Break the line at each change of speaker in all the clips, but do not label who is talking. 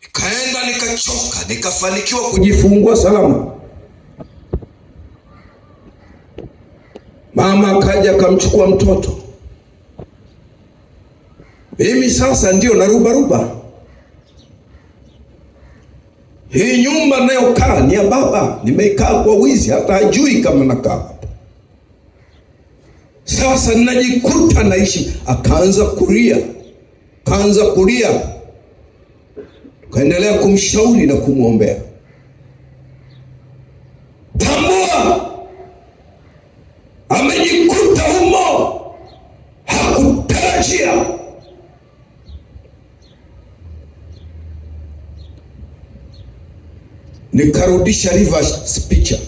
Nikaenda nikachoka, nikafanikiwa kujifungua salama. Mama akaja akamchukua mtoto. Mimi sasa ndio narubaruba. Hii nyumba nayokaa ni ya baba, nimeikaa kwa wizi, hata hajui kama nakaa. Sasa najikuta naishi. Akaanza kulia, kaendelea kumshauri na kumwombea. Tambua, amejikuta humo, hakutarajia. Nikarudisha reverse picha.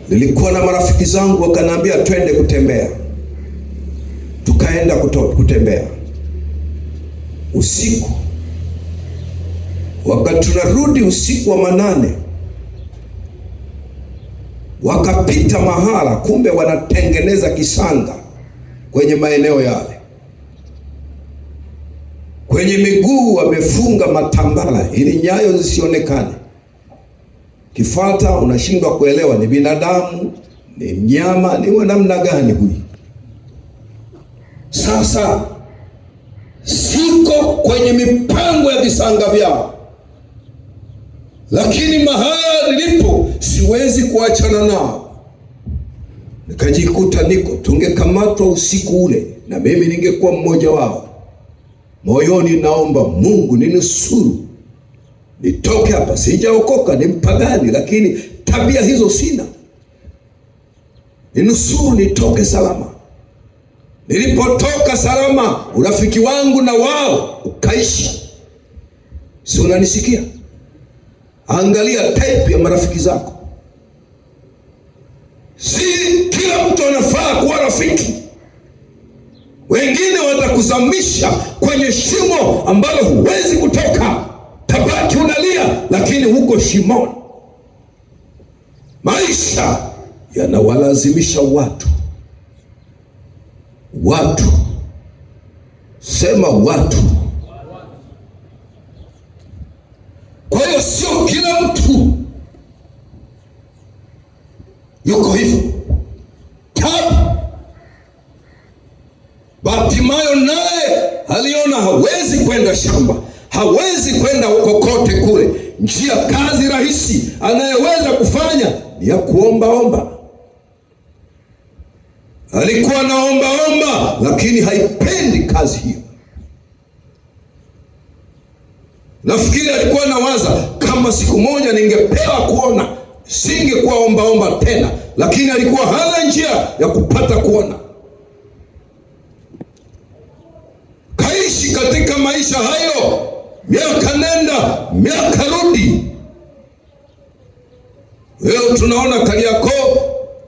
Nilikuwa na marafiki zangu wakaniambia twende kutembea. Tukaenda kutembea usiku. Wakati tunarudi usiku wa manane, wakapita mahala, kumbe wanatengeneza kisanga kwenye maeneo yale. Kwenye miguu wamefunga matambala ili nyayo zisionekane. Kifata unashindwa kuelewa ni binadamu, ni mnyama, ni wa namna gani huyu. Sasa siko kwenye mipango ya visanga vyao, lakini mahala nilipo siwezi kuachana nao. Nikajikuta tungekamatwa usiku ule na mimi ningekuwa mmoja wao. Moyoni naomba Mungu ninusuru, nitoke hapa. Sijaokoka, ni mpagani, lakini tabia hizo sina. Ninusuru nitoke salama. Nilipotoka salama, urafiki wangu na wao ukaishi. Si unanisikia? Angalia type ya marafiki zako. Si kila mtu anafaa kuwa rafiki. Wengine watakuzamisha kwenye shimo ambalo huwezi kutoka. Tabaki unalia, lakini huko shimoni. Maisha yanawalazimisha watu, sema watu. Kwa hiyo sio kila mtu yuko hivyo. Bartimayo naye aliona hawezi kwenda shamba, hawezi kwenda kokote kule. Kazi rahisi anayeweza kufanya ni ya kuomba. Alikuwa naomba, lakini haipendi kazi hiyo. Nafikiri alikuwa nawaza, kama siku moja ningepewa kuona, singekuwa omba tena. Lakini alikuwa hana njia ya kupata kuona. Kaishi katika maisha hayo, miaka nenda miaka rudi. Leo tunaona Kariakoo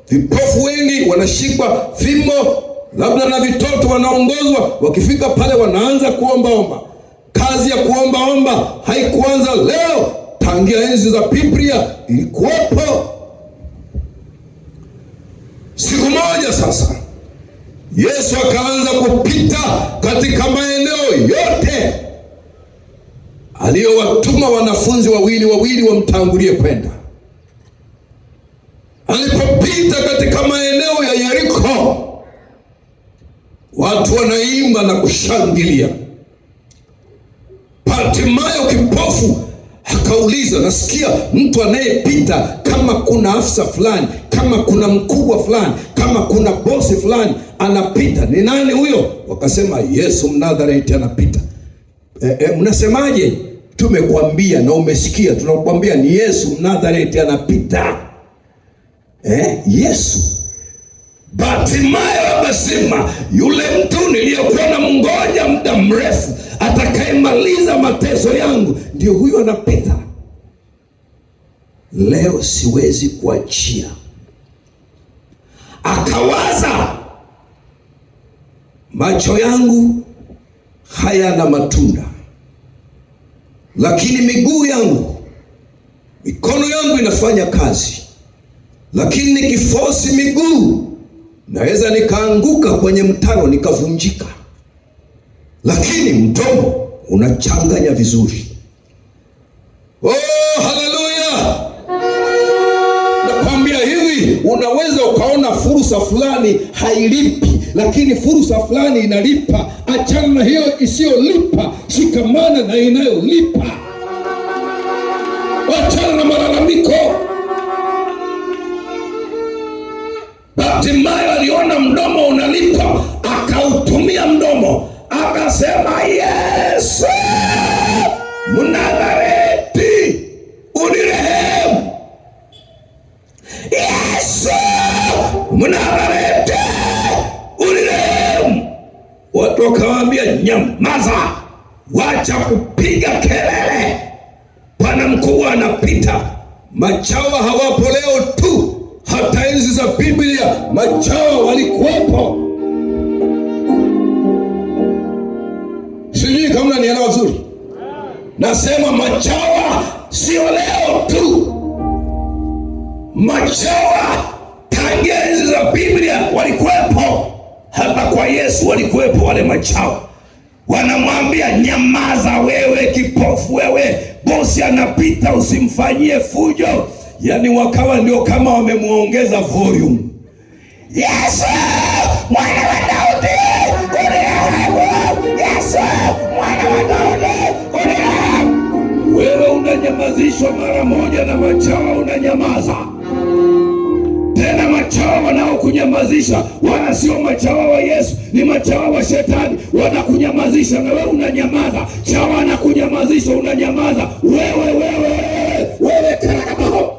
vipofu wengi wanashikwa fimbo, labda na vitoto wanaongozwa. Wakifika pale wanaanza kuomba. Kazi ya kuomba haikuanza leo, tangia enzi za Biblia ilikuwepo. Siku moja sasa Yesu akaanza kupita katika maeneo yote aliyowatuma wanafunzi wawili wamtangulie kwenda. Alipopita katika maeneo ya Yeriko, watu wanaimba na kushangilia. Bartimayo kipofu akauliza, nasikia mtu anayepita, kama kuna afisa fulani, kama kuna mkubwa fulani, kama kuna bosi fulani anapita, ni nani huyo? Wakasema Yesu Mnazareti anapita. Mnasemaje? Tumekwambia na umesikia, tunakwambia ni Yesu Mnazareti anapita. Yesu. Bartimayo akasema, yule mtu niliyekuwa na mngoja muda mrefu, atakayemaliza mateso yangu, ndio huyo anapita. Leo siwezi kuachia. Akawaza, macho yangu hayana matunda, lakini miguu yangu, mikono yangu inafanya kazi. Lakini nikifosi miguu, naweza nikaanguka kwenye mtaro nikavunjika. Lakini mdomo unachanganya vizuri. Oh, haleluya! Nakwambia hivi, unaweza ukaona fursa fulani hailipi, lakini fursa fulani inalipa. Achana na hiyo isiyolipa, shikamana na inayolipa. Achana na malalamiko. Hatimaye aliona mdomo unalipa, akautumia mdomo, akasema, Yesu Mnazareti, unirehemu. Yesu Mnazareti, unirehemu. Watu wakawaambia, nyamaza, wacha kupiga kelele, Bwana mkubwa anapita. Machawa hawapo leo tu, hata enzi za Biblia machawa walikuwepo. Sijui kama unanielewa vizuri. Nasema machawa sio leo tu, machawa tangia enzi za Biblia walikuwepo. Hata kwa Yesu walikuwepo wale machawa. Wanamwambia, nyamaza wewe kipofu wewe, bosi anapita, usimfanyie fujo. Yani wakawa ndio kama wamemuongeza volume. Yesu mwana wa Daudi, unirehemu. Yesu mwana wa Daudi, unirehemu. Wewe unanyamazishwa mara moja na machawa, unanyamaza. Tena machawa wanaokunyamazisha wana sio machawa wa Yesu, ni machawa wa Shetani. Wanakunyamazisha na wewe unanyamaza. Chawa anakunyamazisha, unanyamaza. Wewe karabo.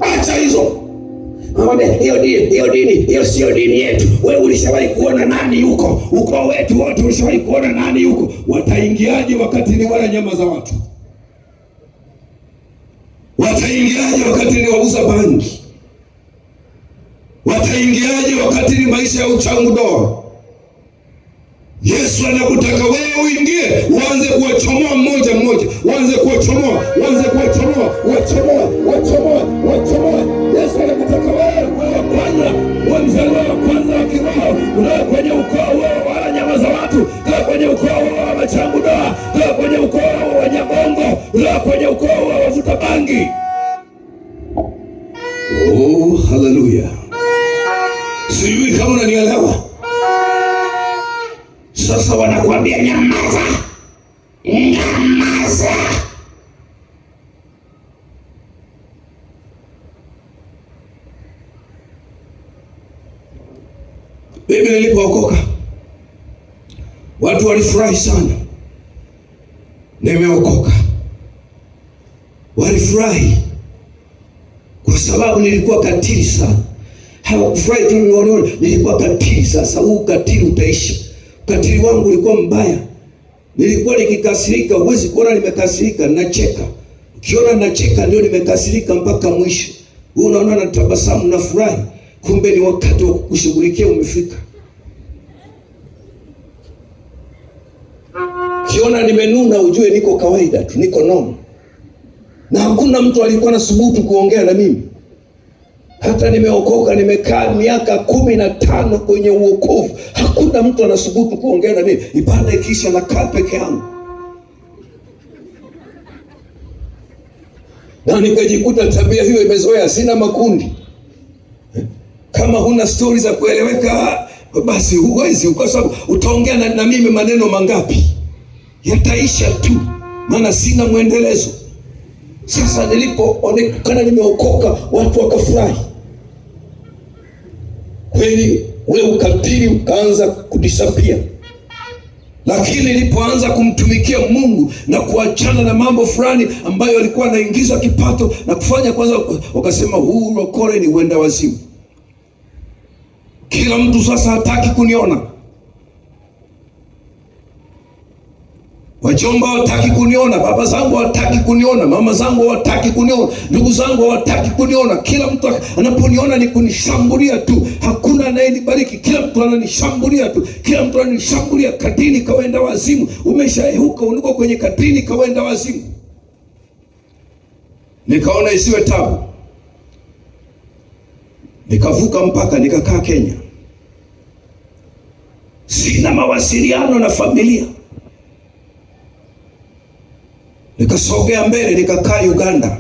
Acha hizo. Hiyo sio dini yetu. Wewe ulishawahi kuona nani huko? Ukoo wetu wote ulishawahi kuona nani huko? Wataingiaje wakati ni wala nyama za watu? Wataingiaje wakati ni wauza bangi? Wataingiaje wakati ni maisha ya uchangu doa? Yesu anakutaka wewe uingie, uanze kuwachomoa mmoja mmoja, uanze kuwachomoa. Yesu anakutaka wewe kwanza, mzaliwa wa kwanza wa kiroho, unawe kwenye ukoo wewe wala nyama za watu, unawe kwenye ukoo wewe wa machangu doa, unawe kwenye ukoo wewe wa nyabongo, unawe kwenye ukoo wewe wavuta bangi. Oh, haleluya. Sijui kama unanielewa. Sasa wanakuambia nyamaza. Mimi nilipookoka watu walifurahi sana. Nimeokoka. Walifurahi kwa sababu nilikuwa katili sana. Hawakufurahi tu nilikuwa katili. Sasa huu katili utaisha. Ukatili wangu ulikuwa mbaya. Nilikuwa nikikasirika, huwezi kuona nimekasirika, nacheka. Ukiona nacheka ndio nimekasirika mpaka mwisho. Wewe unaona natabasamu na furahi, kumbe ni wakati wa kukushughulikia umefika. Ukiona nimenuna ujue niko kawaida tu, niko normal. Na hakuna mtu alikuwa na subutu kuongea na mimi. Hata nimeokoka, nimekaa miaka 15 kwenye uokovu, hakuna mtu anasubutu kuongea na mimi. Ibada ikisha nakaa peke yangu. Na nikajikuta tabia hiyo imezoea, sina makundi. Kama huna stori za kueleweka, basi huwezi, kwa sababu utaongea na mimi maneno mangapi? Yataisha tu, maana sina mwendelezo. Sasa nilipoonekana nimeokoka, watu wakafurahi. Kweli ule ukatili ukaanza kudisapia. Lakini nilipoanza kumtumikia Mungu na kuachana na mambo fulani ambayo alikuwa anaingiza kipato na kufanya, kwanza wakasema huu lokole ni uenda wazimu. Kila mtu sasa hataki kuniona. Wajomba hawataki kuniona, baba zangu hawataki kuniona, mama zangu hawataki kuniona, ndugu zangu hawataki kuniona. Kila mtu anaponiona ni kunishambulia tu. Hakuna anayenibariki, kila mtu ananishambulia tu. Kila mtu ananishambulia. Kadini kawaenda wazimu. Umeshaehuka, uliko kwenye kadini kawaenda wazimu. Nikaona isiwe tabu, nikavuka mpaka nikakaa Kenya. sina mawasiliano na familia. Nikasogea mbele, nikakaa Uganda.